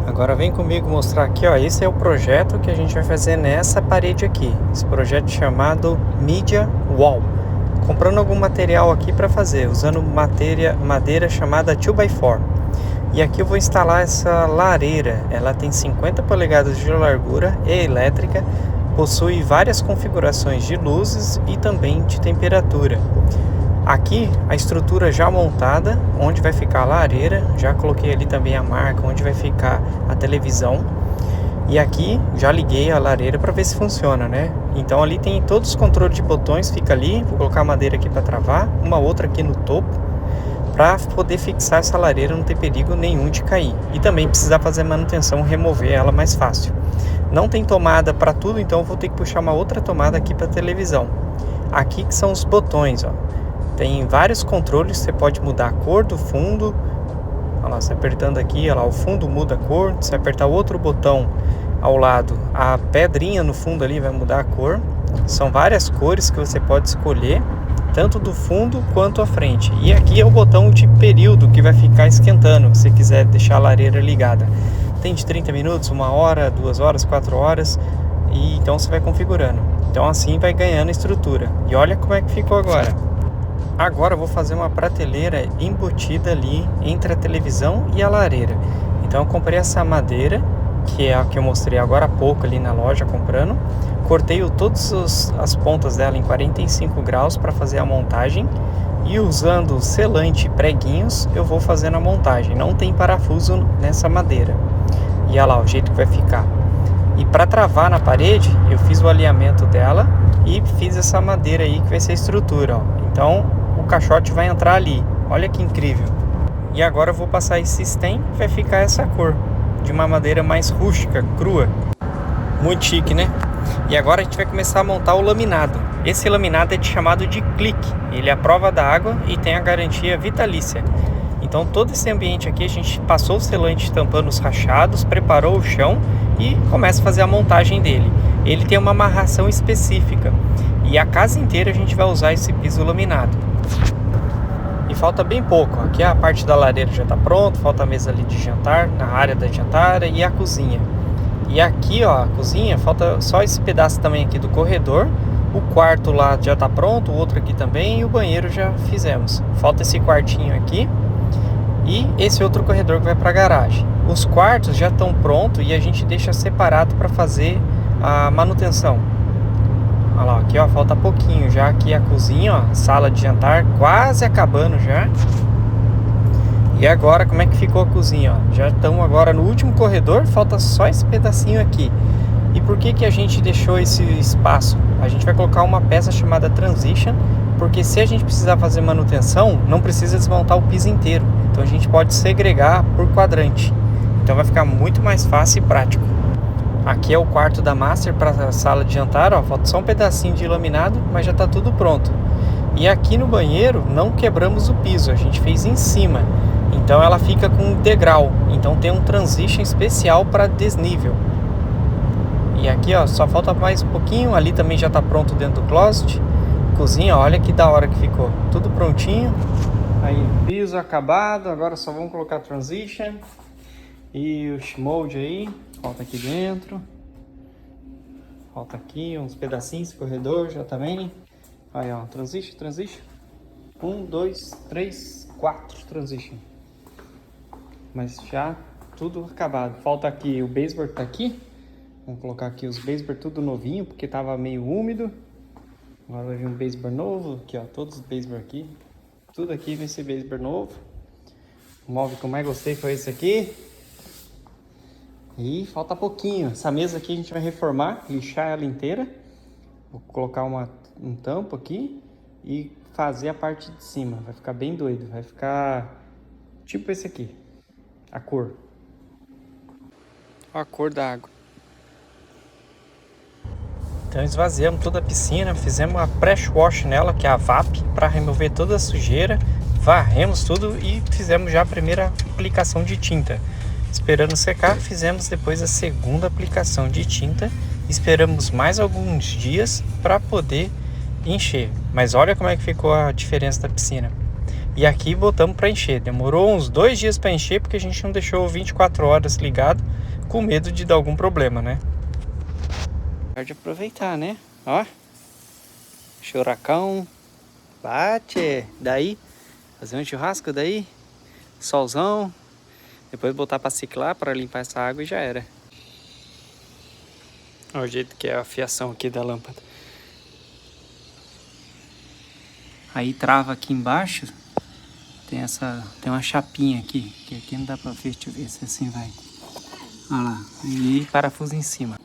Agora vem comigo mostrar aqui, ó, esse é o projeto que a gente vai fazer nessa parede aqui. Esse projeto chamado Media Wall. Comprando algum material aqui para fazer, usando madeira chamada 2x4. E aqui eu vou instalar essa lareira. Ela tem 50 polegadas de largura, é elétrica, possui várias configurações de luzes e também de temperatura. Aqui a estrutura já montada, onde vai ficar a lareira, já coloquei ali também a marca, onde vai ficar a televisão. E aqui já liguei a lareira para ver se funciona, né? Então ali tem todos os controles de botões, fica ali, vou colocar a madeira aqui para travar, uma outra aqui no topo, para poder fixar essa lareira, não ter perigo nenhum de cair. E também precisar fazer manutenção, remover ela mais fácil. Não tem tomada para tudo, então eu vou ter que puxar uma outra tomada aqui para televisão. Aqui que são os botões, ó. Tem vários controles, você pode mudar a cor do fundo. Olha lá, você apertando aqui, olha lá, o fundo muda a cor. Se apertar outro botão ao lado, a pedrinha no fundo ali vai mudar a cor. São várias cores que você pode escolher, tanto do fundo quanto à frente. E aqui é o botão de período que vai ficar esquentando, se quiser deixar a lareira ligada. Tem de 30 minutos, 1 hora, 2 horas, 4 horas. E então você vai configurando. Então assim vai ganhando estrutura. E olha como é que ficou agora. Agora eu vou fazer uma prateleira embutida ali entre a televisão e a lareira. Então eu comprei essa madeira, que é a que eu mostrei agora há pouco ali na loja comprando. Cortei todas as pontas dela em 45 graus para fazer a montagem. E usando selante e preguinhos eu vou fazendo a montagem. Não tem parafuso nessa madeira. E olha lá o jeito que vai ficar. E para travar na parede eu fiz o alinhamento dela e fiz essa madeira aí que vai ser a estrutura, ó. Então o caixote vai entrar ali, olha que incrível. E agora eu vou passar esse stem, vai ficar essa cor, de uma madeira mais rústica, crua. Muito chique, né? E agora a gente vai começar a montar o laminado. Esse laminado é chamado de clique, ele é a prova da água e tem a garantia vitalícia. Então todo esse ambiente aqui a gente passou o selante tampando os rachados, preparou o chão e começa a fazer a montagem dele. Ele tem uma amarração específica e a casa inteira a gente vai usar esse piso laminado. E falta bem pouco, aqui a parte da lareira já está pronta, falta a mesa ali de jantar, na área da jantar e a cozinha. E aqui ó, a cozinha, falta só esse pedaço também aqui do corredor. O quarto lá já está pronto, o outro aqui também e o banheiro já fizemos. Falta esse quartinho aqui e esse outro corredor que vai para a garagem. Os quartos já estão prontos e a gente deixa separado para fazer a manutenção. Olha lá, aqui ó, falta pouquinho já. Aqui a cozinha, ó, sala de jantar quase acabando já. E agora como é que ficou a cozinha, ó? Já estamos agora no último corredor, falta só esse pedacinho aqui. E por que que a gente deixou esse espaço? A gente vai colocar uma peça chamada Transition, porque se a gente precisar fazer manutenção, não precisa desmontar o piso inteiro. Então a gente pode segregar por quadrante. Então vai ficar muito mais fácil e prático. Aqui é o quarto da Master para a sala de jantar, ó, falta só um pedacinho de laminado, mas já está tudo pronto. E aqui no banheiro não quebramos o piso, a gente fez em cima. Então ela fica com um degrau, então tem um transition especial para desnível. E aqui ó, só falta mais um pouquinho, ali também já está pronto dentro do closet. Cozinha, olha que da hora que ficou, tudo prontinho. Aí piso acabado, agora só vamos colocar transition. E o Shmold aí, falta aqui dentro. Falta aqui uns pedacinhos, esse corredor já também. Aí ó, transition. 1, 2, 3, 4 transition. Mas já tudo acabado. Falta aqui o baseboard, tá aqui. Vamos colocar aqui os baseboard tudo novinho, porque tava meio úmido. Agora vai vir um baseboard novo. Aqui ó, todos os baseboard aqui. Tudo aqui vai ser baseboard novo. O móvel que eu mais gostei foi esse aqui. E falta pouquinho. Essa mesa aqui a gente vai reformar, lixar ela inteira. Vou colocar um tampo aqui e fazer a parte de cima. Vai ficar bem doido. Vai ficar tipo esse aqui. A cor. Olha a cor da água. Então esvaziamos toda a piscina, fizemos uma pressure wash nela, que é a VAP, para remover toda a sujeira. Varremos tudo e fizemos já a primeira aplicação de tinta. Esperando secar, fizemos depois a segunda aplicação de tinta. Esperamos mais alguns dias para poder encher. Mas olha como é que ficou a diferença da piscina. E aqui botamos para encher. Demorou uns 2 dias para encher porque a gente não deixou 24 horas ligado com medo de dar algum problema, né? Pode aproveitar, né? Ó. Churracão. Bate. Daí. Fazer um churrasco daí. Solzão. Depois botar para ciclar, para limpar essa água e já era. Olha o jeito que é a fiação aqui da lâmpada. Aí trava aqui embaixo. Tem uma chapinha aqui. Que aqui não dá pra ver. Deixa eu ver se assim vai. Olha lá. E parafuso em cima.